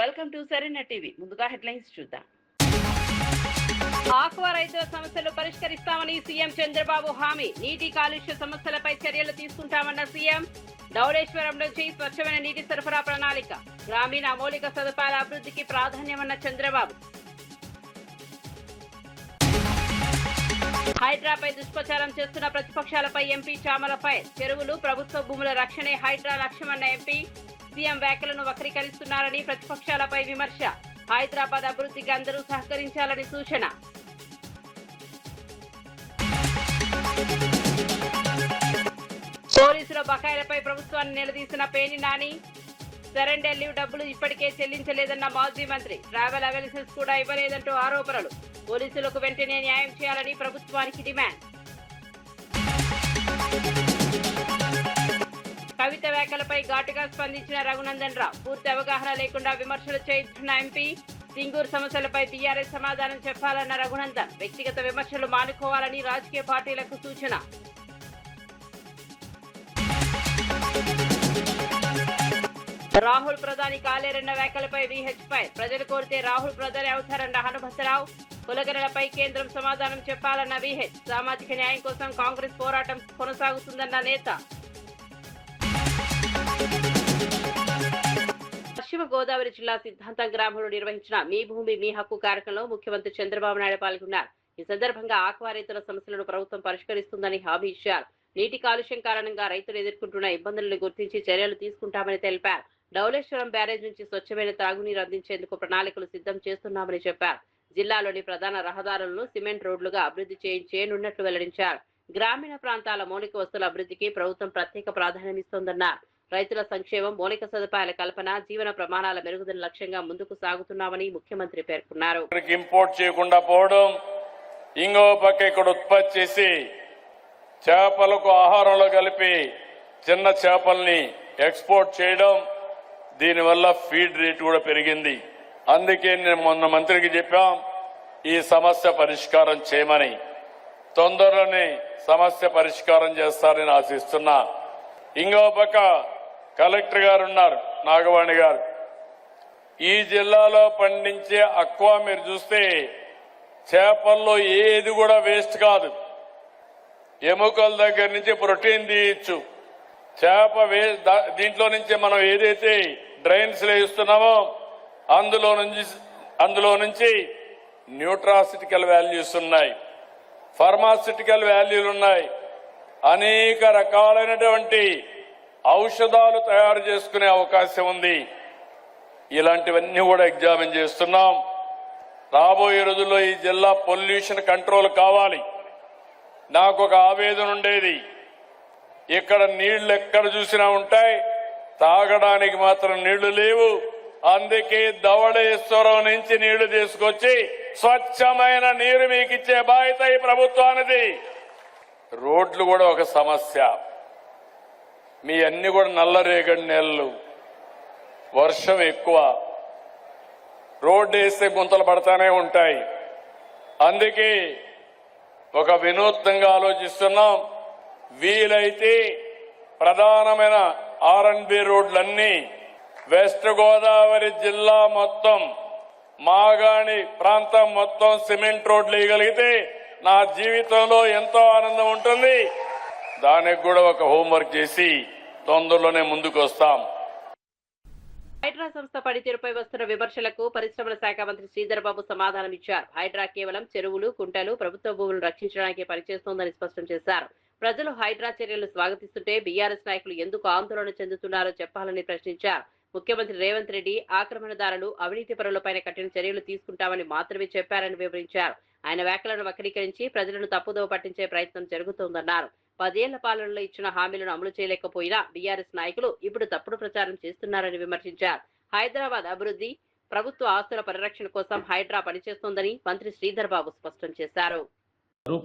Welcome to సరైన TV. ముందుగా headlines చూద్దాం. ఆక్వా రైతుల సమస్యలు పరిష్కరిస్తామని సీఎం చంద్రబాబు హామీ. నీటి కాలుష్య సమస్యలపై చర్యలు తీసుకుంటామన్న సీఎం. ధవళేశ్వరం నుంచి స్వచ్ఛమైన నీటి సరఫరా ప్రణాళిక. గ్రామీణ మౌలిక సదుపాయాల అభివృద్ధికి ప్రాధాన్యమన్న చంద్రబాబు. హైడ్రాపై దుష్ప్రచారం చేస్తున్న ప్రతిపక్షాలపై ఎంపీ చామలపై. చెరువులు ప్రభుత్వ భూముల రక్షణే హైడ్రా లక్ష్యమన్న ఎంపీ. సీఎం వ్యాఖ్యలను వక్రీకరిస్తున్నారని ప్రతిపక్షాలపై విమర్శ. హైదరాబాద్ అభివృద్ధికి అందరూ సహకరించాలని సూచన. పోలీసుల బకాయిలపై ప్రభుత్వాన్ని నిలదీసిన పేర్ని నాని. సరెండర్ లీవ్ డబ్బులు ఇప్పటికే చెల్లించలేదన్న మాజీ మంత్రి. ట్రావెల్ అలవెన్సెస్ కూడా ఇవ్వలేదంటూ ఆరోపణలు. పోలీసులకు వెంటనే న్యాయం చేయాలని ప్రభుత్వానికి డిమాండ్. కవిత వ్యాఖ్యలపై ఘాటుగా స్పందించిన రఘునందన్ రావు. పూర్తి అవగాహన లేకుండా విమర్శలు చేస్తున్న ఎంపీ. సింగూరు సమస్యలపై టీఆర్ఎస్ సమాధానం చెప్పాలన్న రఘునందన్. వ్యక్తిగత విమర్శలు మానుకోవాలని రాజకీయ పార్టీలకు సూచన. రాహుల్ ప్రధాని కాలేరన్న వ్యాఖ్యలపై విహెచ్ పై. ప్రజలు కోరితే రాహుల్ ప్రధాని అవుతారన్న హనుమంతరావు. కులగణలపై కేంద్రం సమాధానం చెప్పాలన్న విహెచ్. సామాజిక న్యాయం కోసం కాంగ్రెస్ పోరాటం కొనసాగుతుందన్న నేత. పశ్చిమ గోదావరి జిల్లా సిద్ధాంతం గ్రామంలో నిర్వహించిన మీ భూమి మీ హక్కు కార్యక్రమంలో ముఖ్యమంత్రి చంద్రబాబు నాయుడు పాల్గొన్నారు. ఈ సందర్భంగా ఆక్వా రైతుల సమస్యలను ప్రభుత్వం పరిష్కరిస్తుందని హామీ ఇచ్చారు. నీటి కాలుష్యం కారణంగా రైతులు ఎదుర్కొంటున్న ఇబ్బందులను గుర్తించి చర్యలు తీసుకుంటామని తెలిపారు. ధవళేశ్వరం బ్యారేజ్ నుంచి స్వచ్ఛమైన తాగునీరు అందించేందుకు ప్రణాళికలు సిద్ధం చేస్తున్నామని చెప్పారు. జిల్లాలోని ప్రధాన రహదారులను సిమెంట్ రోడ్లుగా అభివృద్ధి చేయనున్నట్లు వెల్లడించారు. గ్రామీణ ప్రాంతాల మౌలిక వస్తువుల అభివృద్ధికి ప్రభుత్వం ప్రత్యేక ప్రాధాన్యమిస్తోందన్నారు. రైతుల సంక్షేమం, మౌలిక సదుపాయాల కల్పన, జీవన ప్రమాణాల మెరుగుదల లక్ష్యంగా ముందుకు సాగుతున్నామని ముఖ్యమంత్రి పేర్కొన్నారు. ఇంపోర్ట్ చేయకుండా పోవడం, ఇంకో పక్క ఇక్కడ ఉత్పత్తి చేసి చేపలకు ఆహారంలో కలిపి చిన్న చేపల్ని ఎక్స్పోర్ట్ చేయడం, దీనివల్ల ఫీడ్ రేట్ కూడా పెరిగింది. అందుకే నేను మొన్న మంత్రికి చెప్పాం ఈ సమస్య పరిష్కారం చేయమని. తొందరలోనే సమస్య పరిష్కారం చేస్తారని ఆశిస్తున్నా. ఇంకో పక్క కలెక్టర్ గారు ఉన్నారు, నాగవాణి గారు. ఈ జిల్లాలో పండించే అక్వా మీరు చూస్తే చేపల్లో ఏది కూడా వేస్ట్ కాదు. ఎముకల దగ్గర నుంచి ప్రోటీన్ తీయచ్చు. చేప దీంట్లో నుంచి మనం ఏదైతే డ్రైన్స్ లో ఇస్తున్నామో అందులో నుంచి న్యూట్రాసిటికల్ వాల్యూస్ ఉన్నాయి, ఫార్మాసిటికల్ వాల్యూలు ఉన్నాయి. అనేక రకాలైనటువంటి ఔషధాలు తయారు చేసుకునే అవకాశం ఉంది. ఇలాంటివన్నీ కూడా ఎగ్జామిన్ చేస్తున్నాం. రాబోయే రోజుల్లో ఈ జిల్లా పొల్యూషన్ కంట్రోల్ కావాలి. నాకు ఒక ఆవేదన ఉండేది, ఇక్కడ నీళ్లు ఎక్కడ చూసినా ఉంటాయి, తాగడానికి మాత్రం నీళ్లు లేవు. అందుకే ధవళేశ్వరం నుంచి నీళ్లు తీసుకొచ్చి స్వచ్ఛమైన నీరు మీకు ఇచ్చే బాధ్యత ఈ ప్రభుత్వానిది. రోడ్లు కూడా ఒక సమస్య. మీ అన్ని కూడా నల్లరేగడి నెలలు, వర్షం ఎక్కువ, రోడ్డు వేస్తే గుంతలు పడతానే ఉంటాయి. అందుకే ఒక వినూత్నంగా ఆలోచిస్తున్నాం. వీలైతే ప్రధానమైన R&B రోడ్లన్నీ వెస్ట్ గోదావరి జిల్లా మొత్తం, మాగాణి ప్రాంతం మొత్తం సిమెంట్ రోడ్లు వేయగలిగితే నా జీవితంలో ఎంతో ఆనందం ఉంటుంది. దానికి కూడా ఒక హోంవర్క్ చేసి తొందరలోనే ముందుకు వస్తాం. హైడ్రా సంస్థ పనితీరుపై వస్తున్న విమర్శలకు పరిశ్రమల శాఖ మంత్రి శ్రీధర్ బాబు సమాధానం ఇచ్చారు. హైడ్రా కేవలం చెరువులు, కుంటలు, ప్రభుత్వ భూములను రక్షించడానికి పనిచేస్తోందని స్పష్టం చేశారు. ప్రజలు హైడ్రా చర్యలు స్వాగతిస్తుంటే బీఆర్ఎస్ నాయకులు ఎందుకు ఆందోళన చెందుతున్నారో చెప్పాలని ప్రశ్నించారు. ముఖ్యమంత్రి రేవంత్ రెడ్డి ఆక్రమణదారులు, అవినీతి పరులపైన కఠిన చర్యలు తీసుకుంటామని మాత్రమే చెప్పారని వివరించారు. ఆయన వ్యాఖ్యలను వక్రీకరించి ప్రజలను తప్పుదోవ పట్టించే ప్రయత్నం జరుగుతోందన్నారు. 10 ఏళ్ల పాలనలో ఇచ్చిన హామీలను అమలు చేయలేకపోయినా బీఆర్ఎస్ నాయకులు ఇప్పుడు తప్పుడు ప్రచారం చేస్తున్నారని విమర్శించారు. హైదరాబాద్ అభివృద్ధి, ప్రభుత్వ ఆస్తుల పరిరక్షణ కోసం హైడ్రా పనిచేస్తోందని మంత్రి శ్రీధర్ బాబు స్పష్టం చేశారు.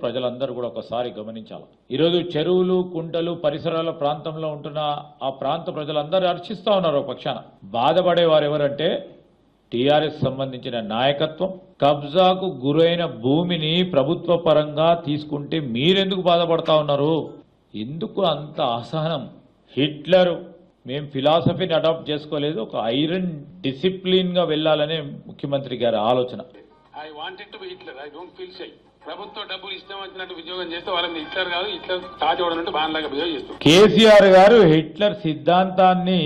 ప్రజలందరూ కూడా ఒకసారి గమనించాలి. ఈరోజు చెరువులు, కుంటలు, పరిసరాల ప్రాంతంలో ఉంటున్న ఆ ప్రాంత ప్రజలందరూ హర్షిస్తా ఉన్నారు. ఒక పక్షాన బాధపడేవారు ఎవరంటే టీఆర్ఎస్ సంబంధించిన నాయకత్వం. కబ్జాకు గురైన భూమిని ప్రభుత్వ పరంగా తీసుకుంటే మీరెందుకు బాధపడతా ఉన్నారు? ఎందుకు అంత అసహనం? హిట్లరు మేము ఫిలాసఫీని అడాప్ట్ చేసుకోలేదు, ఒక ఐరన్ డిసిప్లిన్గా వెళ్ళాలనే ముఖ్యమంత్రి గారి ఆలోచన. I wanted to be Hitler, I don't feel shy. ప్రభుత్వ డబ్బులు ఇష్టం వచ్చినట్టు ఉద్యోగం చేస్తే వాళ్ళని హిట్లర్ కాదు, హిట్లర్ తాజోడనంటూ బాన్లాగా బిహేవ్ చేస్తారు. కేసీఆర్ గారు హిట్లర్ సిద్ధాంతాన్ని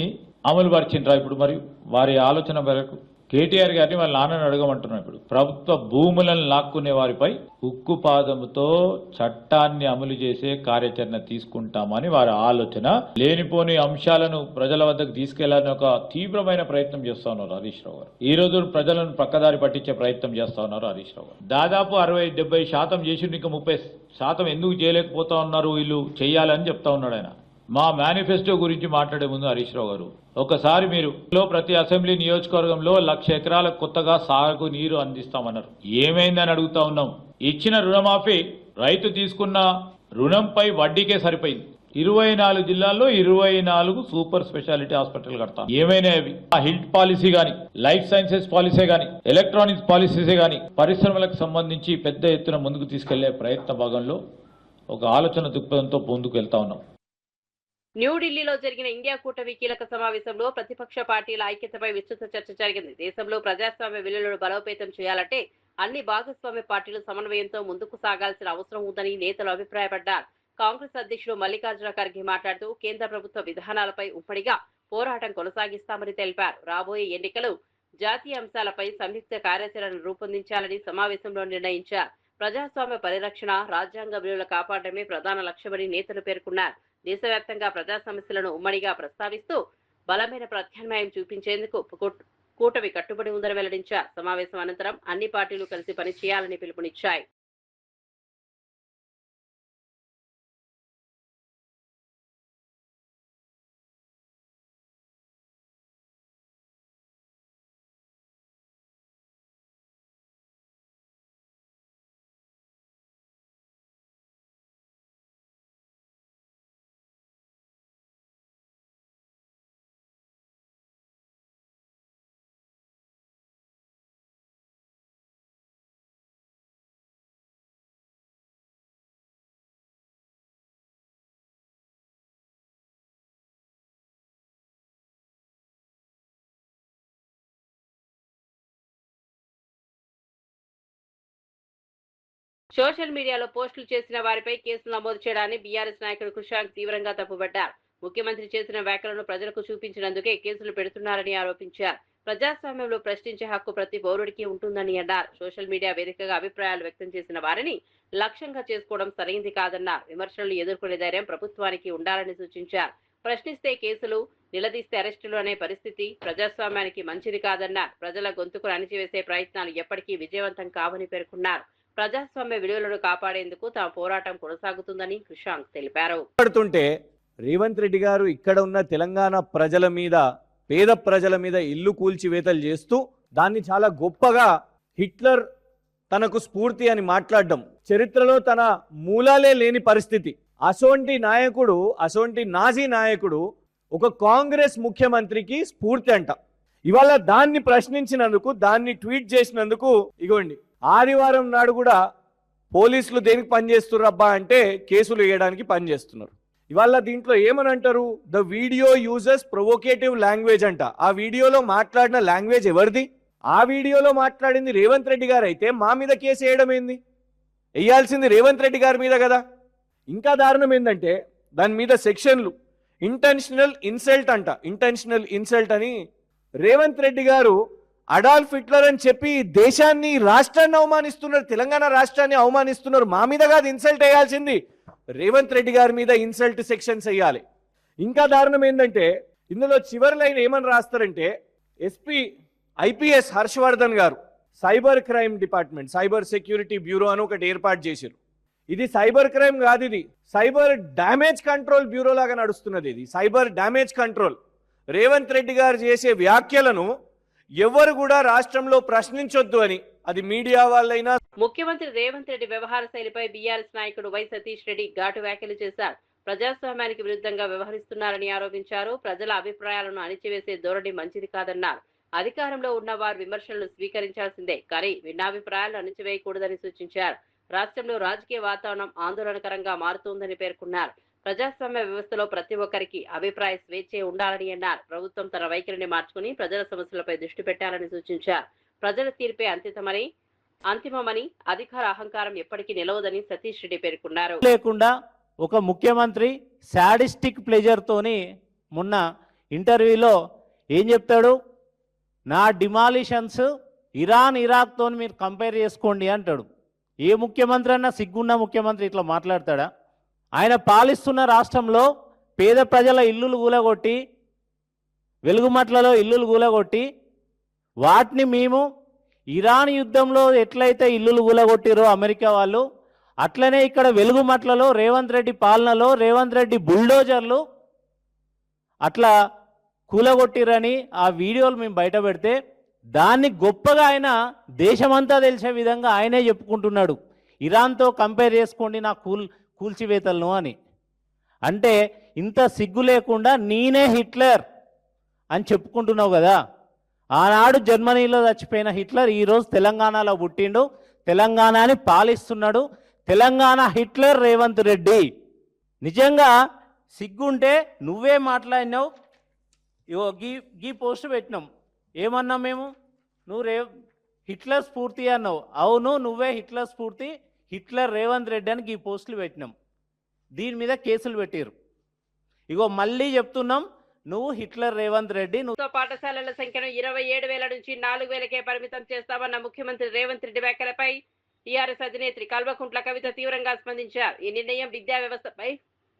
అమలు పరిచిండ్రా ఇప్పుడు? మరి వారి ఆలోచన మేరకు కేటీఆర్ గారిని వాళ్ళ నాన్నని అడగమంటున్నాం. ఇప్పుడు ప్రభుత్వ భూములను లాక్కునే వారిపై ఉక్కు పాదముతో చట్టాన్ని అమలు చేసే కార్యాచరణ తీసుకుంటామని వారి ఆలోచన. లేనిపోని అంశాలను ప్రజల వద్దకు తీసుకెళ్లాలని ఒక తీవ్రమైన ప్రయత్నం చేస్తా ఉన్నారు హరీష్ రావు గారు. ఈ రోజు ప్రజలను పక్కదారి పట్టించే ప్రయత్నం చేస్తా ఉన్నారు హరీష్ రావు గారు. దాదాపు 60-70% చేసి ఇంకా 30% ఎందుకు చేయలేకపోతా ఉన్నారు వీళ్ళు, చెయ్యాలని చెప్తా ఉన్నాడు ఆయన. మా మేనిఫెస్టో గురించి మాట్లాడే ముందు హరీష్ రావు గారు, ఒకసారి మీరు ప్రతి అసెంబ్లీ నియోజకవర్గంలో 1,00,000 ఎకరాలకు కొత్తగా సాగు నీరు అందిస్తామన్నారు. ఏమైందని అడుగుతా ఉన్నాం. ఇచ్చిన రుణమాఫీ రైతు తీసుకున్న రుణంపై వడ్డీకే సరిపోయింది. 24 జిల్లాల్లో 24 సూపర్ స్పెషాలిటీ హాస్పిటల్ కడతాం. ఏమైనా అవి హిల్ట్ పాలసీ గాని, లైఫ్ సైన్సెస్ పాలసీ గాని, ఎలక్ట్రానిక్స్ పాలసీసే గాని పరిశ్రమలకు సంబంధించి పెద్ద ఎత్తున ముందుకు తీసుకెళ్లే ప్రయత్న భాగంలో ఒక ఆలోచన దృక్పథంతో ముందుకు వెళ్తా ఉన్నాం. న్యూఢిల్లీలో జరిగిన ఇండియా కూటమి కీలక సమావేశంలో ప్రతిపక్ష పార్టీల ఐక్యతపై విస్తృత చర్చ జరిగింది. దేశంలో ప్రజాస్వామ్య విలువలను బలోపేతం చేయాలంటే అన్ని భాగస్వామ్య పార్టీలు సమన్వయంతో ముందుకు సాగాల్సిన అవసరం ఉందని నేతలు అభిప్రాయపడ్డారు. కాంగ్రెస్ అధ్యక్షుడు మల్లికార్జున ఖర్గే మాట్లాడుతూ కేంద్ర ప్రభుత్వ విధానాలపై ఉమ్మడిగా పోరాటం కొనసాగిస్తామని తెలిపారు. రాబోయే ఎన్నికలు జాతీయ అంశాలపై సంయుక్త కార్యాచరణ రూపొందించాలని సమావేశంలో నిర్ణయించారు. ప్రజాస్వామ్య పరిరక్షణ, రాజ్యాంగ విలువలు కాపాడమే ప్రధాన లక్ష్యమని నేతలు పేర్కొన్నారు. దేశవ్యాప్తంగా ప్రజా సమస్యలను ఉమ్మడిగా ప్రస్తావిస్తూ బలమైన ప్రత్యామ్నాయం చూపించేందుకు కూటమి కట్టుబడి ఉందని వెల్లడించారు. సమావేశం అనంతరం అన్ని పార్టీలు కలిసి పనిచేయాలని పిలుపునిచ్చాయి. సోషల్ మీడియాలో పోస్టులు చేసిన వారిపై కేసులు నమోదు చేయడాన్ని బీఆర్ఎస్ నాయకుడు కృషాంక్ తీవ్రంగా తప్పుపట్టారు. ముఖ్యమంత్రి చేసిన వ్యాఖ్యలను ప్రజలకు చూపించినందుకే కేసులు పెడుతున్నారని ఆరోపించారు. ప్రజాస్వామ్యంలో ప్రశ్నించే హక్కు ప్రతి పౌరుడికి ఉంటుందని అన్నారు. సోషల్ మీడియా వేదికగా అభిప్రాయాలు వ్యక్తం చేసిన వారిని లక్ష్యంగా చేసుకోవడం సరైంది కాదన్నారు. విమర్శలను ఎదుర్కొనే ధైర్యం ప్రభుత్వానికి ఉండాలని సూచించారు. ప్రశ్నిస్తే కేసులు, నిలదీస్తే అరెస్టులు అనే పరిస్థితి ప్రజాస్వామ్యానికి మంచిది కాదన్నారు. ప్రజల గొంతుకును అణిచివేసే ప్రయత్నాలు ఎప్పటికీ విజయవంతం కావని పేర్కొన్నారు. ప్రజాస్వామ్య విలువలను కాపాడేందుకు తమ పోరాటం కొనసాగుతుందని కృషాంక్ తెలిపారు. రేవంత్ రెడ్డి గారు ఇక్కడ ఉన్న తెలంగాణ ప్రజల మీద, పేద ప్రజల మీద ఇల్లు కూల్చివేతలు చేస్తూ దాన్ని చాలా గొప్పగా హిట్లర్ తనకు స్ఫూర్తి అని మాట్లాడడం, చరిత్రలో తన మూలాలే లేని పరిస్థితి. అసోంటి నాయకుడు, అసోంటి నాజీ నాయకుడు ఒక కాంగ్రెస్ ముఖ్యమంత్రికి స్ఫూర్తి అంట. ఇవాళ దాన్ని ప్రశ్నించినందుకు, దాన్ని ట్వీట్ చేసినందుకు ఇగోండి ఆదివారం నాడు కూడా పోలీసులు దేనికి పనిచేస్తుర్రబ్బా అంటే కేసులు వేయడానికి పనిచేస్తున్నారు. ఇవాళ దీంట్లో ఏమని అంటారు, the video uses provocative language అంట. ఆ వీడియోలో మాట్లాడిన లాంగ్వేజ్ ఎవరిది? ఆ వీడియోలో మాట్లాడింది రేవంత్ రెడ్డి గారు అయితే మా మీద కేసు వేయడం ఏంది? వేయాల్సింది రేవంత్ రెడ్డి గారి మీద కదా. ఇంకా దారుణం ఏంటంటే దాని మీద సెక్షన్లు ఇంటెన్షనల్ ఇన్సల్ట్ అంట. ఇంటెన్షనల్ ఇన్సల్ట్ అని రేవంత్ రెడ్డి గారు అడాల్ఫ్ హిట్లర్ అని చెప్పి దేశాన్ని, రాష్ట్రాన్ని అవమానిస్తున్నారు, తెలంగాణ రాష్ట్రాన్ని అవమానిస్తున్నారు. మా మీద కాదు ఇన్సల్ట్ వేయాల్సింది, రేవంత్ రెడ్డి గారి మీద ఇన్సల్ట్ సెక్షన్స్ వేయాలి. ఇంకా దారుణం ఏంటంటే ఇందులో చివరి లైన్ ఏమని రాస్తారంటే, ఎస్పీ ఐపీఎస్ హర్షవర్ధన్ గారు cyber crime department, cyber security bureau అని ఒకటి ఏర్పాటు చేశారు. ఇది సైబర్ క్రైమ్ కాదు, ఇది సైబర్ డ్యామేజ్ కంట్రోల్ బ్యూరో లాగా నడుస్తున్నది. ఇది cyber damage control. Revanth Reddy గారు చేసే వ్యాఖ్యలను ఎవరు కూడా రాష్ట్రంలో ప్రశ్నించొద్దు అని, అది మీడియా వాళ్ళైనా. ముఖ్యమంత్రి రేవంత్ రెడ్డి వ్యవహార శైలిపై బీఆర్ఎస్ నాయకుడు వై సతీష్ రెడ్డి ఘాటు వ్యాఖ్యలు చేశారు. ప్రజాస్వామ్యానికి విరుద్ధంగా వ్యవహరిస్తున్నారని ఆరోపించారు. ప్రజల అభిప్రాయాలను అణిచివేసే ధోరణి మంచిది కాదన్నారు. అధికారంలో ఉన్న వారు విమర్శలను స్వీకరించాల్సిందే, కానీ భిన్నాభిప్రాయాలను అణిచివేయకూడదని సూచించారు. రాష్ట్రంలో రాజకీయ వాతావరణం ఆందోళనకరంగా మారుతోందని పేర్కొన్నారు. ప్రజాస్వామ్య వ్యవస్థలో ప్రతి ఒక్కరికి అభిప్రాయ స్వేచ్ఛ ఉండాలని అన్నారు. ప్రభుత్వం తన వైఖరిని మార్చుకుని ప్రజల సమస్యలపై దృష్టి పెట్టాలని సూచించారు. ప్రజల తీర్పే అంతిమమని, అధికార అహంకారం ఎప్పటికీ నిలవదని సతీష్ రెడ్డి పేర్కొన్నారు. లేకుండా ఒక ముఖ్యమంత్రి సాడిస్టిక్ ప్లెజర్తోని మొన్న ఇంటర్వ్యూలో ఏం చెప్తాడు, నా డిమాలిషన్స్ ఇరాక్తో మీరు కంపేర్ చేసుకోండి అంటాడు. ఏ ముఖ్యమంత్రి అన్నా సిగ్గున్న ముఖ్యమంత్రి ఇట్లా మాట్లాడతాడా? ఆయన పాలిస్తున్న రాష్ట్రంలో పేద ప్రజల ఇల్లులు కూలగొట్టి, వెలుగుమట్లలో ఇల్లులు కూలగొట్టి, వాటిని మేము ఇరాన్ యుద్ధంలో ఎట్లయితే ఇల్లులు కూలగొట్టిరో అమెరికా వాళ్ళు, అట్లనే ఇక్కడ వెలుగుమట్లలో రేవంత్ రెడ్డి పాలనలో రేవంత్ రెడ్డి బుల్డోజర్లు అట్లా కూలగొట్టిరని ఆ వీడియోలు మేము బయట పెడితే దాన్ని గొప్పగా ఆయన దేశమంతా తెలిసే విధంగా ఆయనే చెప్పుకుంటున్నాడు, ఇరాన్తో కంపేర్ చేసుకోండి నా కూల్చివేతలను అని. అంటే ఇంత సిగ్గు లేకుండా నేనే హిట్లర్ అని చెప్పుకుంటున్నావు కదా. ఆనాడు జర్మనీలో చచ్చిపోయిన హిట్లర్ ఈరోజు తెలంగాణలో పుట్టిండు, తెలంగాణని పాలిస్తున్నాడు. తెలంగాణ హిట్లర్ రేవంత్ రెడ్డి. నిజంగా సిగ్గుంటే నువ్వే మాట్లాడినావు. గీ పోస్ట్ పెట్టినాం, ఏమన్నాం మేము, నువ్వు హిట్లర్ స్ఫూర్తి అన్నావు. అవును, నువ్వే హిట్లర్ స్ఫూర్తి, హిట్లర్ రేవంత్ రెడ్డి అని ఈ పోస్టులు పెట్టినాం. దీని మీద కేసులు పెట్టారు. ఇగో మళ్ళీ చెప్తున్నాం, నువ్వు హిట్లర్ రేవంత్ రెడ్డి. పాఠశాలల సంఖ్యను 27,000 నుంచి 4,000కే పరిమితం చేస్తామన్న ముఖ్యమంత్రి రేవంత్ రెడ్డి వ్యాఖ్యలపై టీఆర్ఎస్ అధినేత్రి కల్వకుంట్ల కవిత తీవ్రంగా స్పందించారు. ఈ నిర్ణయం విద్యా వ్యవస్థపై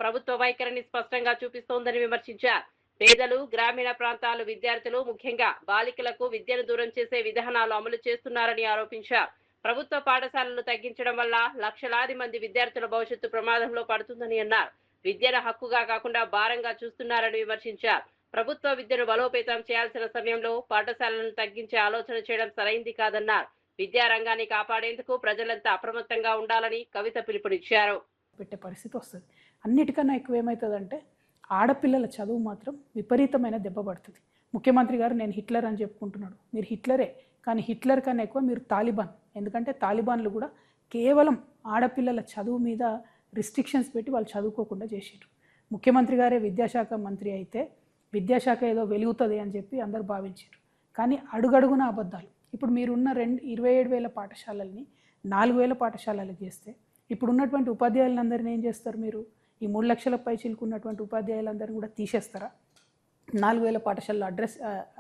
ప్రభుత్వ వైఖరిని స్పష్టంగా చూపిస్తోందని విమర్శించారు. పేదలు, గ్రామీణ ప్రాంతాలు విద్యార్థులు, ముఖ్యంగా బాలికలకు విద్యను దూరం చేసే విధానాలు అమలు చేస్తున్నారని ఆరోపించారు. ప్రభుత్వ పాఠశాలలు తగ్గించడం వల్ల లక్షలాది మంది విద్యార్థుల భవిష్యత్తు ప్రమాదంలో పడుతుందని అన్నారు. విద్యను హక్కుగా కాకుండా భారంగా చూస్తున్నారని విమర్శించారు. ప్రభుత్వ విద్యను బలోపేతం చేయాల్సిన సమయంలో పాఠశాలలను తగ్గించే ఆలోచన చేయడం సరైంది కాదన్నారు. విద్యారంగాన్ని కాపాడేందుకు ప్రజలంతా అప్రమత్తంగా ఉండాలని కవిత పిలుపునిచ్చారు. పెట్టే పరిస్థితి వస్తుంది. అన్నిటికన్నా ఎక్కువ ఏమవుతుందంటే ఆడపిల్లల చదువు మాత్రం విపరీతమైన దెబ్బ పడుతుంది. ముఖ్యమంత్రి గారు నేను హిట్లర్ అని చెప్పుకుంటున్నాడు. మీరు హిట్లరే, కానీ హిట్లర్ కన్నా ఎక్కువ మీరు తాలిబాన్. ఎందుకంటే తాలిబాన్లు కూడా కేవలం ఆడపిల్లల చదువు మీద రిస్ట్రిక్షన్స్ పెట్టి వాళ్ళు చదువుకోకుండా చేసారు. ముఖ్యమంత్రి గారే విద్యాశాఖ మంత్రి అయితే విద్యాశాఖ ఏదో వెలుగుతుంది అని చెప్పి అందరు భావించారు. కానీ అడుగడుగున అబద్ధాలు. ఇప్పుడు మీరున్న 27,000 పాఠశాలల్ని 4,000 పాఠశాలలు చేస్తే ఇప్పుడు ఉన్నటువంటి ఉపాధ్యాయులందరినీ ఏం చేస్తారు? మీరు ఈ 3 లక్షల పై చిలుకున్నటువంటి ఉపాధ్యాయులందరినీ కూడా తీసేస్తారా? 4,000 పాఠశాలలో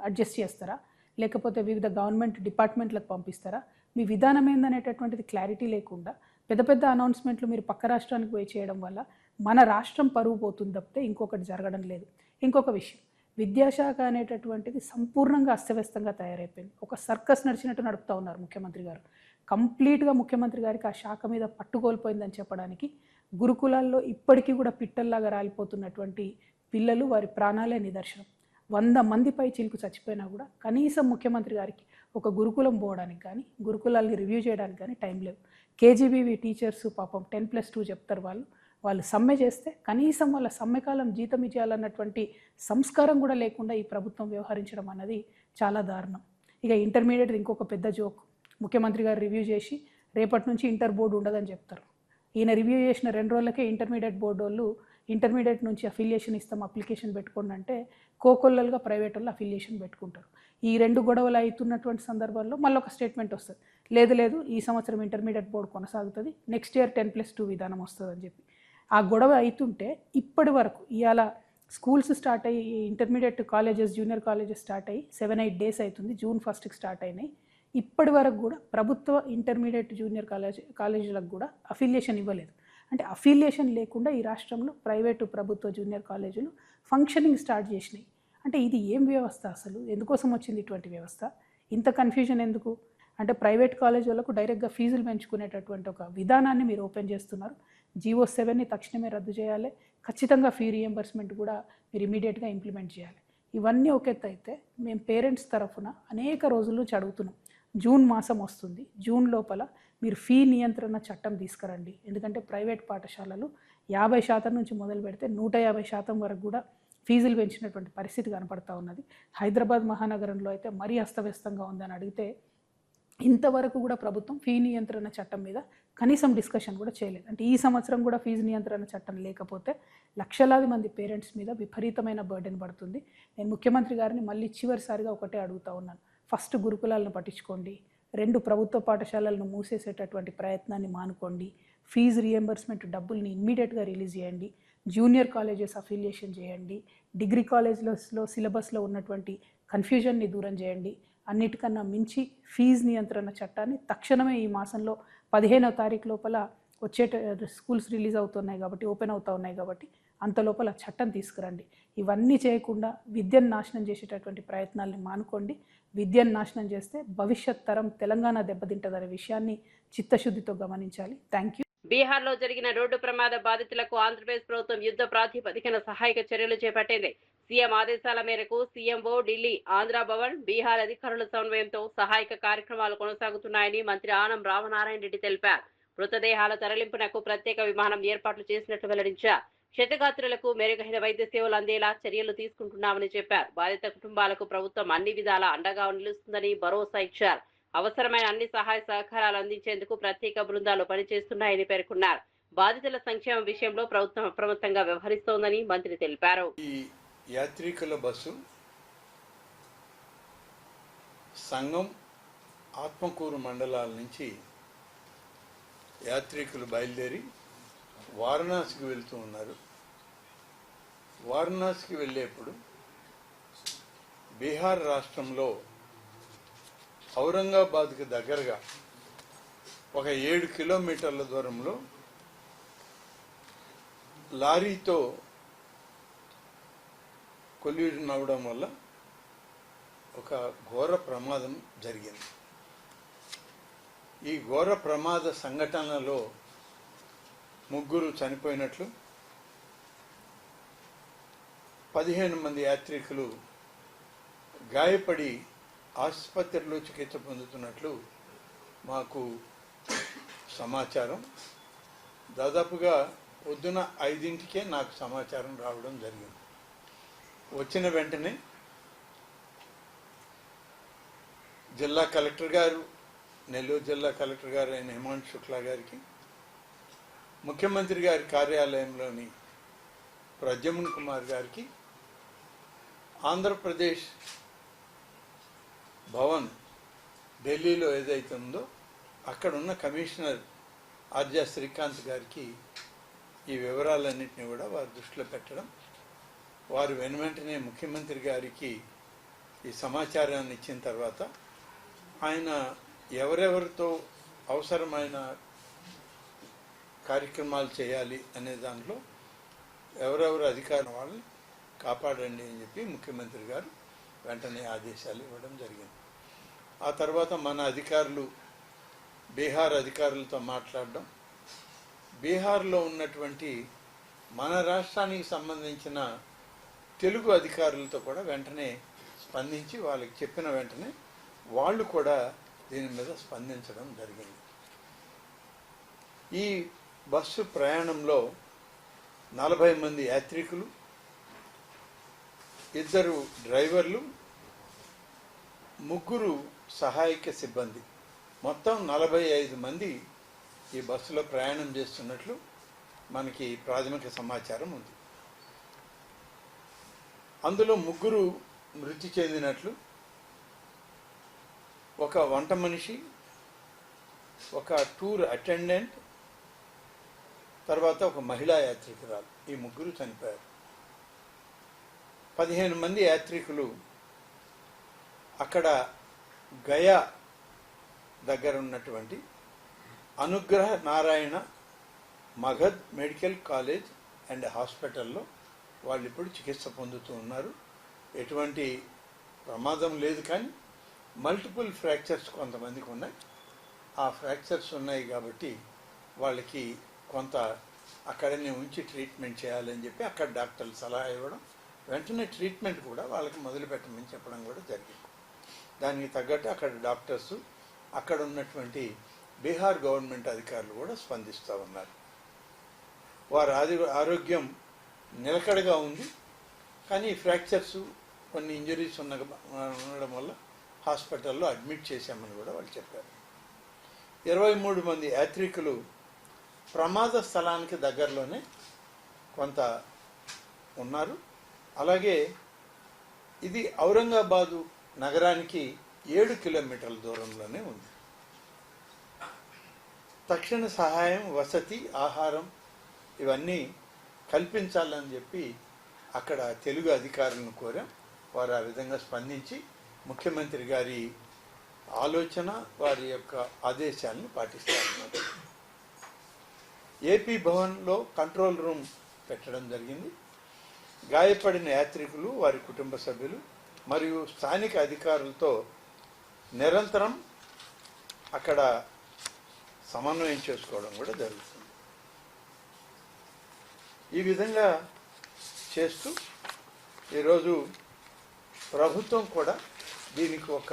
అడ్జస్ట్ చేస్తారా? లేకపోతే వివిధ గవర్నమెంట్ డిపార్ట్మెంట్లకు పంపిస్తారా? మీ విధానం ఏందనేటటువంటిది క్లారిటీ లేకుండా పెద్ద పెద్ద అనౌన్స్మెంట్లు మీరు పక్క రాష్ట్రానికి పోయి చేయడం వల్ల మన రాష్ట్రం పరువు పోతుంది తప్పితే ఇంకొకటి జరగడం లేదు. ఇంకొక విషయం, విద్యాశాఖ అనేటటువంటిది సంపూర్ణంగా అస్తవ్యస్తంగా తయారైపోయింది. ఒక సర్కస్ నడిచినట్టు నడుపుతూ ఉన్నారు ముఖ్యమంత్రి గారు. కంప్లీట్గా ముఖ్యమంత్రి గారికి ఆ శాఖ మీద పట్టుకోల్పోయిందని చెప్పడానికి గురుకులాల్లో ఇప్పటికీ కూడా పిట్టల్లాగా రాలిపోతున్నటువంటి పిల్లలు, వారి ప్రాణాలే నిదర్శనం. 100 మందిపై చిలుకు చచ్చిపోయినా కూడా కనీసం ముఖ్యమంత్రి గారికి ఒక గురుకులం పోవడానికి కానీ గురుకులాల్ని రివ్యూ చేయడానికి కానీ టైం లేవు. కేజీబీవీ టీచర్స్ పాపం 10+2 చెప్తారు. వాళ్ళు సమ్మె చేస్తే కనీసం వాళ్ళ సమ్మెకాలం జీతం ఇచ్చేయాలన్నటువంటి సంస్కారం కూడా లేకుండా ఈ ప్రభుత్వం వ్యవహరించడం అన్నది చాలా దారుణం. ఇక ఇంటర్మీడియట్ ఇంకొక పెద్ద జోక్. ముఖ్యమంత్రి గారు రివ్యూ చేసి రేపటి నుంచి ఇంటర్ బోర్డు ఉండదని చెప్తారు. ఈయన రివ్యూ చేసిన 2 రోజులకే ఇంటర్మీడియట్ బోర్డు వాళ్ళు ఇంటర్మీడియట్ నుంచి అఫిలియేషన్ ఇస్తాం, అప్లికేషన్ పెట్టుకోండి అంటే కోకొల్లలుగా ప్రైవేట్ వాళ్ళు అఫిలియేషన్ పెట్టుకుంటారు. ఈ 2 గొడవలు అవుతున్నటువంటి సందర్భంలో మళ్ళీ ఒక స్టేట్మెంట్ వస్తుంది, లేదు ఈ సంవత్సరం ఇంటర్మీడియట్ బోర్డు కొనసాగుతుంది, నెక్స్ట్ ఇయర్ 10+2 విధానం వస్తుంది అని చెప్పి. ఆ గొడవ అవుతుంటే ఇప్పటి వరకు ఇవాళ స్కూల్స్ స్టార్ట్ అయ్యి intermediate colleges, junior colleges start అయ్యి 7-8 డేస్ అవుతుంది. June 1st స్టార్ట్ అయినాయి. ఇప్పటి వరకు కూడా ప్రభుత్వ ఇంటర్మీడియట్ జూనియర్ కాలేజీలకు కూడా అఫిలియేషన్ ఇవ్వలేదు. అంటే అఫిలియేషన్ లేకుండా ఈ రాష్ట్రంలో ప్రైవేటు ప్రభుత్వ జూనియర్ కాలేజీలు ఫంక్షనింగ్ స్టార్ట్ చేసినాయి. అంటే ఇది ఏం వ్యవస్థ అసలు? ఎందుకోసం వచ్చింది ఇటువంటి వ్యవస్థ? ఇంత కన్ఫ్యూజన్ ఎందుకు? అంటే ప్రైవేట్ కాలేజ్ వాళ్ళకు డైరెక్ట్గా ఫీజులు పెంచుకునేటటువంటి ఒక విధానాన్ని మీరు ఓపెన్ చేస్తున్నారు. G.O. 7ని తక్షణమే రద్దు చేయాలి. ఖచ్చితంగా ఫీ రీఎంబర్స్మెంట్ కూడా మీరు ఇమీడియట్గా ఇంప్లిమెంట్ చేయాలి. ఇవన్నీ ఒక ఎత్తు అయితే మేము పేరెంట్స్ తరఫున అనేక రోజుల నుంచి అడుగుతున్నాం. జూన్ మాసం వస్తుంది, జూన్ లోపల మీరు ఫీ నియంత్రణ చట్టం తీసుకురండి. ఎందుకంటే ప్రైవేట్ పాఠశాలలు 50% నుంచి మొదలు పెడితే 150% వరకు కూడా ఫీజులు పెంచినటువంటి పరిస్థితి కనపడతా ఉన్నది. హైదరాబాద్ మహానగరంలో అయితే మరీ అస్తవ్యస్తంగా ఉందని అడిగితే ఇంతవరకు కూడా ప్రభుత్వం ఫీ నియంత్రణ చట్టం మీద కనీసం డిస్కషన్ కూడా చేయలేదు. అంటే ఈ సంవత్సరం కూడా ఫీజు నియంత్రణ చట్టం లేకపోతే లక్షలాది మంది పేరెంట్స్ మీద విపరీతమైన బర్డెన్ పడుతుంది. నేను ముఖ్యమంత్రి గారిని మళ్ళీ చివరిసారిగా ఒకటే అడుగుతా ఉన్నాను. ఫస్ట్ గురుకులాలను పట్టించుకోండి, 2 ప్రభుత్వ పాఠశాలలను మూసేసేటటువంటి ప్రయత్నాన్ని మానుకోండి, ఫీజు రియంబర్స్మెంట్ డబ్బుల్ని ఇమ్మీడియట్గా రిలీజ్ చేయండి, జూనియర్ కాలేజెస్ అఫిలియేషన్ చేయండి, డిగ్రీ కాలేజ్లో సిలబస్లో ఉన్నటువంటి కన్ఫ్యూజన్ని దూరం చేయండి. అన్నిటికన్నా మించి ఫీజు నియంత్రణ చట్టాన్ని తక్షణమే ఈ మాసంలో 15వ తారీఖు లోపల స్కూల్స్ రిలీజ్ అవుతున్నాయి కాబట్టి, ఓపెన్ అవుతూ ఉన్నాయి కాబట్టి అంత లోపల చట్టం తీసుకురండి. ఇవన్నీ చేయకుండా విద్యను నాశనం చేసేటటువంటి ప్రయత్నాల్ని మానుకోండి. విద్యను నాశనం చేస్తే భవిష్యత్ తరం తెలంగాణ దెబ్బతింటదనే విషయాన్ని చిత్తశుద్ధితో గమనించాలి. Thank you. బీహార్లో జరిగిన రోడ్డు ప్రమాద బాధితులకు ఆంధ్రప్రదేశ్ ప్రభుత్వం యుద్ధ ప్రాతిపదికన సహాయక చర్యలు చేపట్టింది. సీఎం ఆదేశాల మేరకు సీఎంఓ ఢిల్లీ, ఆంధ్ర భవన్, బీహార్ అధికారుల సమన్వయంతో సహాయక కార్యక్రమాలు కొనసాగుతున్నాయని మంత్రి ఆనం రామనారాయణ రెడ్డి తెలిపారు. మృతదేహాల తరలింపునకు ప్రత్యేక విమానం ఏర్పాట్లు చేసినట్లు వెల్లడించారు. క్షతగాత్రులకు మెరుగైన వైద్య సేవలు అందేలా చర్యలు తీసుకుంటున్నామని చెప్పారు. బాధిత కుటుంబాలకు ప్రభుత్వం అన్ని విధాలా అండగా నిలుస్తుందని భరోసా ఇచ్చారు. అవసరమైన అన్ని సహాయ సహకారాలు అందించేందుకు ప్రత్యేక బృందాలు పనిచేస్తున్నాయని పేర్కొన్నారు. బాధితుల సంక్షేమం విషయంలో ప్రభుత్వం అప్రమత్తంగా వ్యవహరిస్తోందని మంత్రి తెలిపారు. ఈ యాత్రికుల బస్సు సంగం, ఆత్మకూరు మండలాల నుంచి యాత్రికులు బయలుదేరి వారణాసికి వెళ్తూ ఉన్నారు. వారణాసికి వెళ్ళేప్పుడు బీహార్ రాష్ట్రంలో ఔరంగాబాద్కి దగ్గరగా ఒక 7 కిలోమీటర్ల దూరంలో లారీతో కొల్యూషన్ అవడం వల్ల ఒక ఘోర ప్రమాదం జరిగింది. ఈ ఘోర ప్రమాద సంఘటనలో 3 చనిపోయినట్లు, 15 మంది యాత్రికులు గాయపడి ఆసుపత్రిలో చికిత్స పొందుతున్నట్లు మాకు సమాచారం. దాదాపుగా పొద్దున 5ంటికే నాకు సమాచారం రావడం జరిగింది. వచ్చిన వెంటనే జిల్లా కలెక్టర్ గారు, నెల్లూరు జిల్లా కలెక్టర్ గారు అయిన హిమాంశు శుక్లా గారికి, ముఖ్యమంత్రి గారి కార్యాలయంలోని ప్రద్యుమ్న్ కుమార్ గారికి, ఆంధ్రప్రదేశ్ భవన్ ఢిల్లీలో ఏదైతే ఉందో అక్కడున్న కమిషనర్ ఆర్జా శ్రీకాంత్ గారికి ఈ వివరాలన్నింటినీ కూడా వారి దృష్టిలో పెట్టడం, వారు వెనువెంటనే ముఖ్యమంత్రి గారికి ఈ సమాచారాన్ని ఇచ్చిన తర్వాత ఆయన ఎవరెవరితో అవసరమైన కార్యక్రమాలు చేయాలి అనే దాంట్లో ఎవరెవరు అధికారం వాళ్ళని కాపాడండి అని చెప్పి ముఖ్యమంత్రి గారు వెంటనే ఆదేశాలు ఇవ్వడం జరిగింది. ఆ తర్వాత మన అధికారులు బీహార్ అధికారులతో మాట్లాడడం, బీహార్లో ఉన్నటువంటి మన రాష్ట్రానికి సంబంధించిన తెలుగు అధికారులతో కూడా వెంటనే స్పందించి వాళ్ళకి చెప్పిన వెంటనే వాళ్ళు కూడా దీని మీద స్పందించడం జరిగింది. ఈ బస్సు ప్రయాణంలో 40 మంది యాత్రికులు, 2 డ్రైవర్లు, 3 సహాయక సిబ్బంది, మొత్తం 45 మంది ఈ బస్సులో ప్రయాణం చేస్తున్నట్లు మనకి ప్రాథమిక సమాచారం ఉంది. అందులో 3 మృతి చెందినట్లు, ఒక వంట మనిషి, ఒక టూర్ అటెండెంట్, తర్వాత ఒక మహిళా యాత్రికురాలు, ఈ 3 చనిపోయారు. 15 మంది యాత్రికులు అక్కడ గయా దగ్గర ఉన్నటువంటి అనుగ్రహ Narayana Magadh medical college and హాస్పిటల్లో వాళ్ళు ఇప్పుడు చికిత్స పొందుతూ ఉన్నారు. ఎటువంటి ప్రమాదం లేదు, కానీ మల్టిపుల్ ఫ్రాక్చర్స్ కొంతమందికి ఉన్నాయి. ఆ ఫ్రాక్చర్స్ ఉన్నాయి కాబట్టి వాళ్ళకి కొంత అక్కడనే ఉంచి ట్రీట్మెంట్ చేయాలని చెప్పి అక్కడ డాక్టర్లు సలహా ఇవ్వడం, వెంటనే ట్రీట్మెంట్ కూడా వాళ్ళకి మొదలు పెట్టమని చెప్పడం కూడా జరిగింది. దానికి తగ్గట్టు అక్కడ డాక్టర్సు, అక్కడ ఉన్నటువంటి బీహార్ గవర్నమెంట్ అధికారులు కూడా స్పందిస్తూ ఉన్నారు. వారి ఆరోగ్యం నిలకడగా ఉంది, కానీ ఫ్రాక్చర్స్, కొన్ని ఇంజరీస్ ఉండడం వల్ల హాస్పిటల్లో అడ్మిట్ చేశామని కూడా వాళ్ళు చెప్పారు. 23 మంది యాత్రికులు ప్రమాద స్థలానికి దగ్గరలోనే కొంత ఉన్నారు. అలాగే ఇది ఔరంగాబాదు నగరానికి 7 కిలోమీటర్ల దూరంలోనే ఉంది. తక్షణ సహాయం, వసతి, ఆహారం ఇవన్నీ కల్పించాలని చెప్పి అక్కడ తెలుగు అధికారులను కోరాం. వారు ఆ విధంగా స్పందించి ముఖ్యమంత్రి గారి ఆలోచన, వారి యొక్క ఆదేశాలను పాటిస్తారన్నమాట. ఏపీ భవన్లో కంట్రోల్ రూమ్ పెట్టడం జరిగింది. గాయపడిన యాత్రికులు, వారి కుటుంబ సభ్యులు మరియు స్థానిక అధికారులతో నిరంతరం అక్కడ సమన్వయం చేసుకోవడం కూడా జరుగుతుంది. ఈ విధంగా చేస్తూ ఈరోజు ప్రభుత్వం కూడా దీనికి ఒక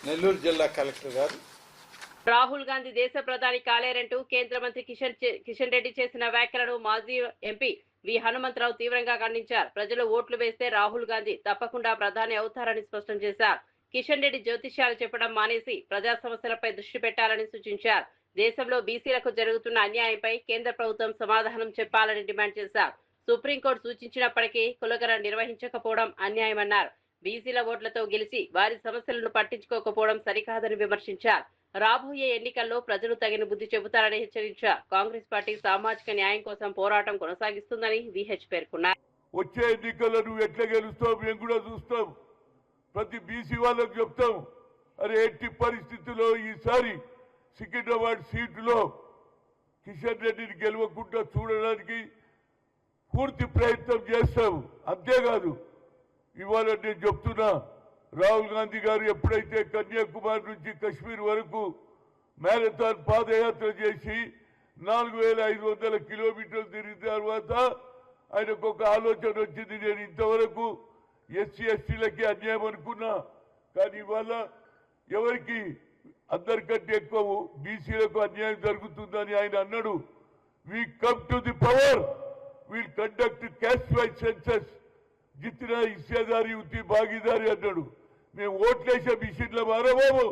నెల్లూరు జిల్లా కలెక్టర్ గారు రాహుల్ గాంధీ దేశ ప్రధాని కాలేరంటూ కేంద్ర మంత్రి కిషన్ రెడ్డి చేసిన వ్యాఖ్యలను మాజీ ఎంపీ వి హనుమంతరావు తీవ్రంగా ఖండించారు. ప్రజలు ఓట్లు వేస్తే రాహుల్ గాంధీ తప్పకుండా ప్రధాని అవుతారని స్పష్టం చేశారు. కిషన్ రెడ్డి జ్యోతిష్యాలు చెప్పడం మానేసి ప్రజా సమస్యలపై దృష్టి పెట్టాలని సూచించారు. దేశంలో బీసీలకు జరుగుతున్న అన్యాయంపై కేంద్ర ప్రభుత్వం సమాధానం చెప్పాలని డిమాండ్ చేశారు. సుప్రీంకోర్టు సూచించినప్పటికీ కులగర నిర్వహించకపోవడం అన్యాయమన్నారు. బీసీల ఓట్లతో గెలిచి వారి సమస్యలను పట్టించుకోకపోవడం సరికాదని విమర్శించారు. రాబోయే ఎన్నికల్లో ప్రజలు తగిన బుద్ధి చెబుతారని హెచ్చరించారు. కాంగ్రెస్ పార్టీ సామాజిక న్యాయం కోసం పోరాటం కొనసాగిస్తుందని విహెచ్ పేర్కొన్నారు. వచ్చే ఎన్నికల్లో నువ్వు ఎట్లా గెలుస్తావు మేము కూడా చూస్తాం. ప్రతి బీసీ వాళ్ళకు చెప్తాం, అరే ఎట్టి పరిస్థితుల్లో ఈసారి సికింద్రాబాద్ సీటులో కిషన్ రెడ్డిని గెలవకుండా చూడడానికి పూర్తి ప్రయత్నం చేస్తాం. అంతేకాదు ఇవాళ నేను చెప్తున్నా, రాహుల్ గాంధీ గారు ఎప్పుడైతే కన్యాకుమారి నుంచి కశ్మీర్ వరకు మ్యారథాన్ పాదయాత్ర చేసి 4500 కిలోమీటర్లు తిరిగిన తర్వాత ఆయనకు ఒక ఆలోచన వచ్చింది, నేను ఇంతవరకు ఎస్సీ ఎస్టీలకి అన్యాయం అనుకున్నా, కానీ ఇవాళ ఎవరికి అందరికంటే ఎక్కువ బీసీలకు అన్యాయం జరుగుతుందని ఆయన అన్నాడు. We come to the power, will conduct caste wise census, జిత్నా హిస్సేదారి ఉత్తి భాగీదారి అన్నాడు. మేము ఓట్లేసే మిషన్ల మారా బాబు.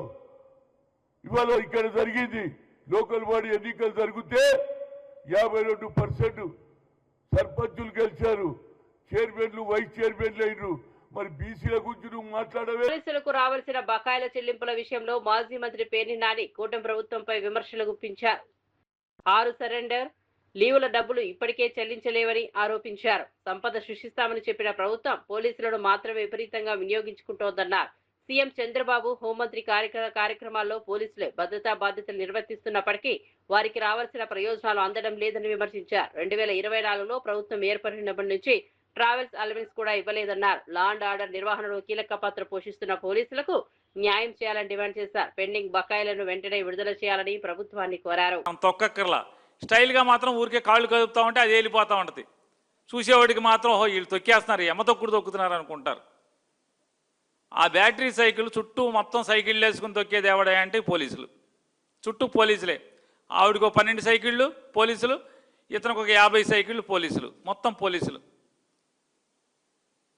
ఇవాళ ఇక్కడ జరిగింది లోకల్ బాడీ ఎన్నికలు జరిగితే 52% సర్పంచులు గెలిచారు, చైర్మన్లు వైస్ చైర్మన్లు అయినరు. మరి బీసీల గురించి నువ్వు మాట్లాడవే? పోలీసులకు రావాల్సిన బకాయిల చెల్లింపుల విషయంలో మాజీ మంత్రి పేర్ని నాని కూటమి ప్రభుత్వంపై విమర్శలు గుప్పించారు. 6 సరెండర్ లీవుల డబ్బులు ఇప్పటికే చెల్లించలేవని ఆరోపించారు. సంపద సృష్టిస్తామని చెప్పిన ప్రభుత్వం పోలీసులను మాత్రమే విపరీతంగా వినియోగించుకుంటోందన్నారు. సీఎం చంద్రబాబు హోంమంత్రి కార్యక్రమాల్లో పోలీసులే భద్రతా బాధ్యతలు నిర్వర్తిస్తున్నప్పటికీ వారికి రావాల్సిన ప్రయోజనాలు అందడం లేదని విమర్శించారు. 2024లో ప్రభుత్వం ఏర్పడినప్పటి నుంచి ట్రావెల్స్ అలవెన్స్ కూడా ఇవ్వలేదన్నారు. లా అండ్ ఆర్డర్ నిర్వహణలో కీలక పాత్ర పోషిస్తున్న పోలీసులకు న్యాయం చేయాలని డిమాండ్ చేశారు. పెండింగ్ బకాయిలను వెంటనే విడుదల చేయాలని ప్రభుత్వాన్ని కోరారు. స్టైల్గా మాత్రం ఊరికే కాళ్ళు కదుపుతా ఉంటే అది వెళ్ళిపోతూ ఉంటుంది. చూసేవాడికి మాత్రం వీళ్ళు తొక్కేస్తున్నారు, ఎమ్మ తొక్కుడు తొక్కుతున్నారు అనుకుంటారు. ఆ బ్యాటరీ సైకిల్ చుట్టూ మొత్తం సైకిళ్ళు వేసుకుని తొక్కేది ఎవడా అంటే పోలీసులు, చుట్టూ పోలీసులే. ఆవిడకు 12 సైకిళ్ళు పోలీసులు, ఇతనికి ఒక 50 సైకిళ్ళు పోలీసులు, మొత్తం పోలీసులు.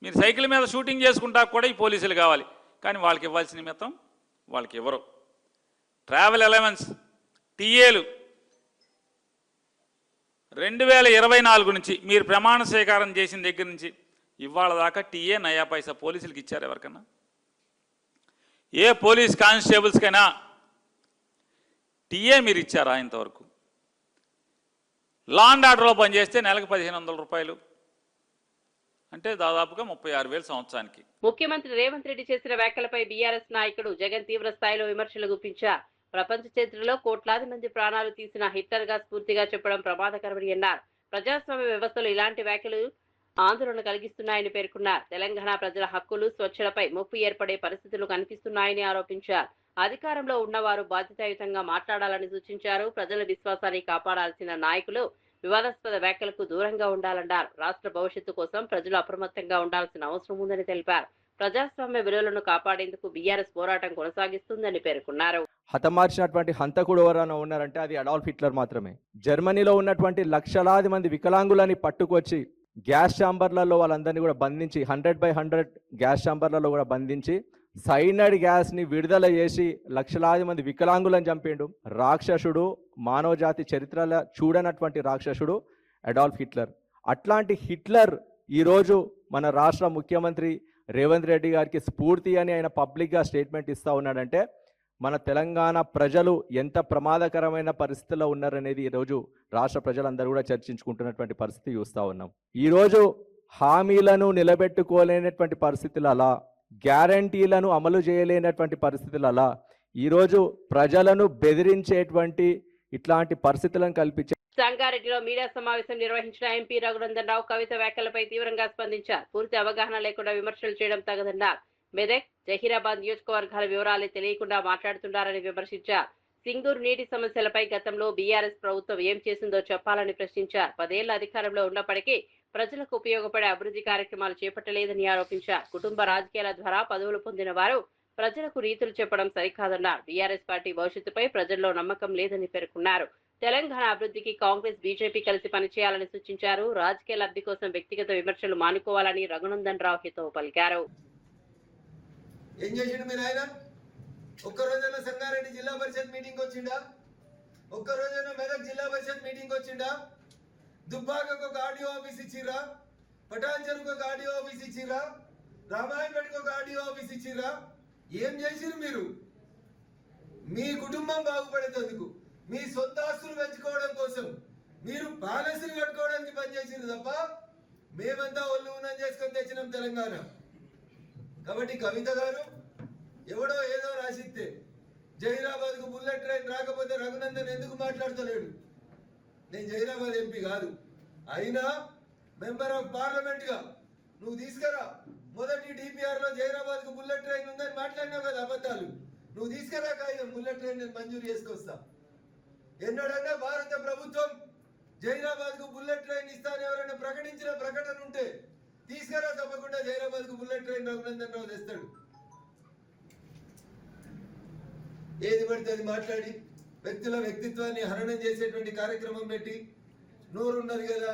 మీరు సైకిల్ మీద షూటింగ్ చేసుకుంటా కూడా ఈ పోలీసులు కావాలి, కానీ వాళ్ళకి ఇవ్వాల్సిన నిమిత్తం వాళ్ళకి ఇవ్వరు. ట్రావెల్ అలవెన్స్ టీఏలు 2024 నుంచి మీరు ప్రమాణ స్వీకారం చేసిన దగ్గర నుంచి ఇవాళ దాకా టీఏ నయా పైసా పోలీసులకు ఇచ్చారు ఎవరికన్నా? ఏ పోలీస్ కానిస్టేబుల్స్కైనా టీఏ మీరు ఇచ్చారా ఇంతవరకు? లా అండ్ ఆర్డర్లో పనిచేస్తే నెలకు 1500 రూపాయలు అంటే దాదాపుగా 36,000 సంవత్సరానికి. ముఖ్యమంత్రి రేవంత్ రెడ్డి చేసిన వ్యాఖ్యలపై బీఆర్ఎస్ నాయకుడు జగన్ తీవ్ర స్థాయిలో విమర్శలు గుప్పించారు. ప్రపంచ చరిత్రలో కోట్లాది మంది ప్రాణాలు తీసిన హిట్లర్ గా స్ఫూర్తిగా చెప్పడం ప్రమాదకరమని అన్నారు. ప్రజాస్వామ్య వ్యవస్థలో ఇలాంటి వ్యాఖ్యలు ఆందోళన కలిగిస్తున్నాయని పేర్కొన్నారు. తెలంగాణ ప్రజల హక్కులు, స్వచ్ఛలపై ముప్పు ఏర్పడే పరిస్థితులు కనిపిస్తున్నాయని ఆరోపించారు. అధికారంలో ఉన్నవారు బాధ్యతాయుతంగా మాట్లాడాలని సూచించారు. ప్రజల విశ్వాసాన్ని కాపాడాల్సిన నాయకులు వివాదాస్పద వ్యాఖ్యలకు దూరంగా ఉండాలన్నారు. రాష్ట్ర భవిష్యత్తు కోసం ప్రజలు అప్రమత్తంగా ఉండాల్సిన అవసరం ఉందని తెలిపారు. ప్రజాస్వామ్య విలువలను కాపాడేందుకు బీఆర్ఎస్ పోరాటం కొనసాగిస్తుందని పేర్కొన్నారు. హతమార్చినటువంటి హంతకుడు ఎవరైనా ఉన్నారంటే అది అడాల్ఫ్ హిట్లర్ మాత్రమే. జర్మనీలో ఉన్నటువంటి లక్షలాది మంది వికలాంగులని పట్టుకొచ్చి గ్యాస్ ఛాంబర్లలో వాళ్ళందరినీ కూడా బంధించి 100/100 గ్యాస్ ఛాంబర్లలో కూడా బంధించి సైనైడ్ గ్యాస్ని విడుదల చేసి లక్షలాది మంది వికలాంగులను చంపిండు. రాక్షసుడు, మానవజాతి చరిత్రలో చూడనటువంటి రాక్షసుడు అడాల్ఫ్ హిట్లర్. అట్లాంటి హిట్లర్ ఈరోజు మన రాష్ట్ర ముఖ్యమంత్రి రేవంత్ రెడ్డి గారికి స్ఫూర్తి అని ఆయన పబ్లిక్గా స్టేట్మెంట్ ఇస్తూ ఉన్నాడంటే మన తెలంగాణ ప్రజలు ఎంత ప్రమాదకరమైన పరిస్థితుల్లో ఉన్నారనేది ఈరోజు రాష్ట్ర ప్రజలందరూ కూడా చర్చించుకుంటున్నటువంటి పరిస్థితి చూస్తూ ఉన్నాం. ఈరోజు హామీలను నిలబెట్టుకోలేనటువంటి పరిస్థితులలో, గ్యారంటీలను అమలు చేయలేనటువంటి పరిస్థితులలో ఈరోజు ప్రజలను బెదిరించేటువంటి ఇట్లాంటి పరిస్థితులను కల్పించే సంగారెడ్డిలో మీడియా సమావేశం నిర్వహించిన ఎంపీ రఘునందన్ రావు కవిత వ్యాఖ్యలపై తీవ్రంగా స్పందించారు. పూర్తి అవగాహన లేకుండా విమర్శలు చేయడం తగదన్నారు. మెదక్, జహీరాబాద్ నియోజకవర్గాల వివరాలే తెలియకుండా మాట్లాడుతున్నారని విమర్శించారు. సింగూరు నీటి సమస్యలపై గతంలో బీఆర్ఎస్ ప్రభుత్వం ఏం చేసిందో చెప్పాలని ప్రశ్నించారు. 10 ఏళ్ల అధికారంలో ఉన్నప్పటికీ ప్రజలకు ఉపయోగపడే అభివృద్ధి కార్యక్రమాలు చేపట్టలేదని ఆరోపించారు. కుటుంబ రాజకీయాల ద్వారా పదవులు పొందిన వారు ప్రజలకు రీతులు చెప్పడం సరికాదన్నారు. బీఆర్ఎస్ పార్టీ భవిష్యత్తుపై ప్రజల్లో నమ్మకం లేదని పేర్కొన్నారు. తెలంగాణ అభివృద్ధికి కాంగ్రెస్, బీజేపీ కలిసి పనిచేయాలని సూచించారు. రాజకీయ లబ్ధి కోసం వ్యక్తిగత విమర్శలు మానుకోవాలని రఘునందన్ రావు హితవు పలికారు. ఏం చేసిండు మీరు? ఆయన ఒక్కరోజైనా సంగారెడ్డి జిల్లా పరిషత్ మీటింగ్ వచ్చిండా? ఒక్కరోజైనా మెదక్ జిల్లా పరిషత్ మీటింగ్ వచ్చిండా? దుబ్బాకకు ఒక ఆడియో ఆఫీస్ ఇచ్చిరా? పటాన్ చెరువుకు ఒక ఆడియో ఆఫీస్ ఇచ్చిరా? రామాయణపేటకు ఒక ఆడియో ఆఫీస్ ఇచ్చిరా? ఏం చేసిరు మీరు? మీ కుటుంబం బాగుపడేందుకు, మీ సొంత ఆస్తులు పెంచుకోవడం కోసం మీరు ప్యాలెస్లు కట్టుకోవడానికి పనిచేసిరు తప్ప మేమంతా ఒళ్ళు ఉన్నం చేసుకొని తెచ్చినాం తెలంగాణ. కాబట్టి కవిత గారు ఎవడో ఏదో రాసిస్తే జహీరాబాద్ కు బుల్లెట్ ట్రైన్ రాకపోతే రఘునందన్ ఎందుకు మాట్లాడతలేడు? నేను జహీరాబాద్ ఎంపీ కాదు, అయినా మెంబర్ ఆఫ్ పార్లమెంట్ గా నువ్వు తీసుకురా. మొదటి డిపిఆర్ లో జహీరాబాద్ కు బుల్లెట్ ట్రైన్ ఉందని మాట్లాడినావు కదా అబద్ధాలు. నువ్వు తీసుకురా కాగితం, బుల్లెట్ ట్రైన్ నేను మంజూరు చేసుకొస్తా. ఎన్నడన్నా భారత ప్రభుత్వం జహీరాబాద్ కు బుల్లెట్ ట్రైన్ ఇస్తానని ఎవరైనా ప్రకటించిన ప్రకటన ఉంటే తీసుకురా, తప్పకుండా జహీరాబాద్ కు బుల్లెట్ ట్రైన్ రఘునందన్ రావు తెస్తాడు. ఏది పడితే అది మాట్లాడి వ్యక్తుల వ్యక్తిత్వాన్ని హననం చేసేటువంటి కార్యక్రమం పెట్టి నోరున్నది కదా,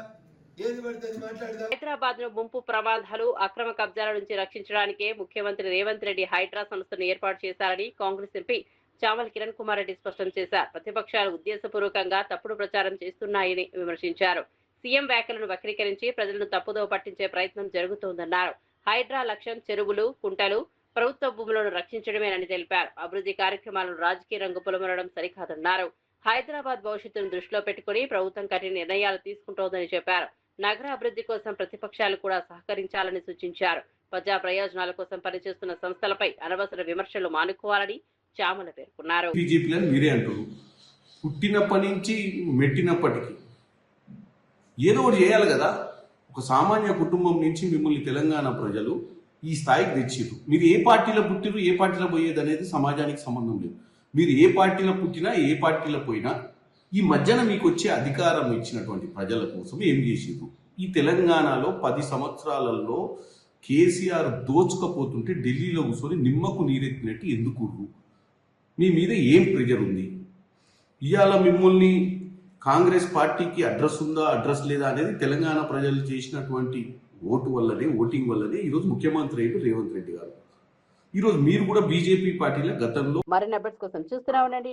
ఏది పడితే అది మాట్లాడదాం. హైదరాబాద్ లో ముంపు ప్రమాదాలు, అక్రమ కబ్జాల నుంచి రక్షించడానికే ముఖ్యమంత్రి రేవంత్ రెడ్డి హైడ్రా సంస్థను ఏర్పాటు చేశారని కాంగ్రెస్ ఎంపీ చామల కిరణ్ కుమార్ రెడ్డి స్పష్టం చేశారు. ప్రతిపక్షాలు ఉద్దేశపూర్వకంగా తప్పుడు ప్రచారం చేస్తున్నాయని విమర్శించారు. సీఎం వ్యాఖ్యలను వక్రీకరించి ప్రజలను తప్పుదోవ పట్టించే ప్రయత్నం జరుగుతోందన్నారు. హైడ్రా లక్ష్యం చెరువులు, కుంటలు, ప్రభుత్వ భూములను రక్షించడమేనని తెలిపారు. అభివృద్ధి కార్యక్రమాలను రాజకీయ రంగు పొలమరడం సరికాదన్నారు. హైదరాబాద్ భవిష్యత్తును దృష్టిలో పెట్టుకుని ప్రభుత్వం కఠిన నిర్ణయాలు తీసుకుంటోందని చెప్పారు. నగర అభివృద్ధి కోసం ప్రతిపక్షాలు కూడా సహకరించాలని సూచించారు. ప్రజా ప్రయోజనాల కోసం పనిచేస్తున్న సంస్థలపై అనవసర విమర్శలు మానుకోవాలని చామల పేర్కొన్నారు. బీజేపీలను మీరే అంటారు, పుట్టినప్పటి నుంచి మెట్టినప్పటికీ ఏదో ఒకటి చేయాలి కదా. ఒక సామాన్య కుటుంబం నుంచి మిమ్మల్ని తెలంగాణ ప్రజలు ఈ స్థాయికి తెచ్చిర్రు. మీరు ఏ పార్టీలో పుట్టిరు, ఏ పార్టీలో పోయేది అనేది సమాజానికి సంబంధం లేదు. మీరు ఏ పార్టీలో పుట్టినా, ఏ పార్టీలో పోయినా ఈ మధ్యన మీకు వచ్చే అధికారం ఇచ్చినటువంటి ప్రజల కోసం ఏం చేసిర్రు? ఈ తెలంగాణలో 10 సంవత్సరాలలో కేసీఆర్ దోచుకపోతుంటే ఢిల్లీలో కూర్చొని నిమ్మకు నీరెత్తినట్టు ఎందుకు? మీ మీద ఏం ప్రెజర్ ఉంది? ఇవాళ మిమ్మల్ని కాంగ్రెస్ పార్టీకి అడ్రస్ ఉందా, అడ్రస్ లేదా అనేది తెలంగాణ ప్రజలు చేసినటువంటి ఓటింగ్ వల్లనే ఈరోజు ముఖ్యమంత్రి అయ్యారు రేవంత్ రెడ్డి గారు. ఈరోజు మీరు కూడా బీజేపీ పార్టీలో గతంలో మరిన్ని అప్డేట్స్ కోసం చూస్తూనే ఉండండి.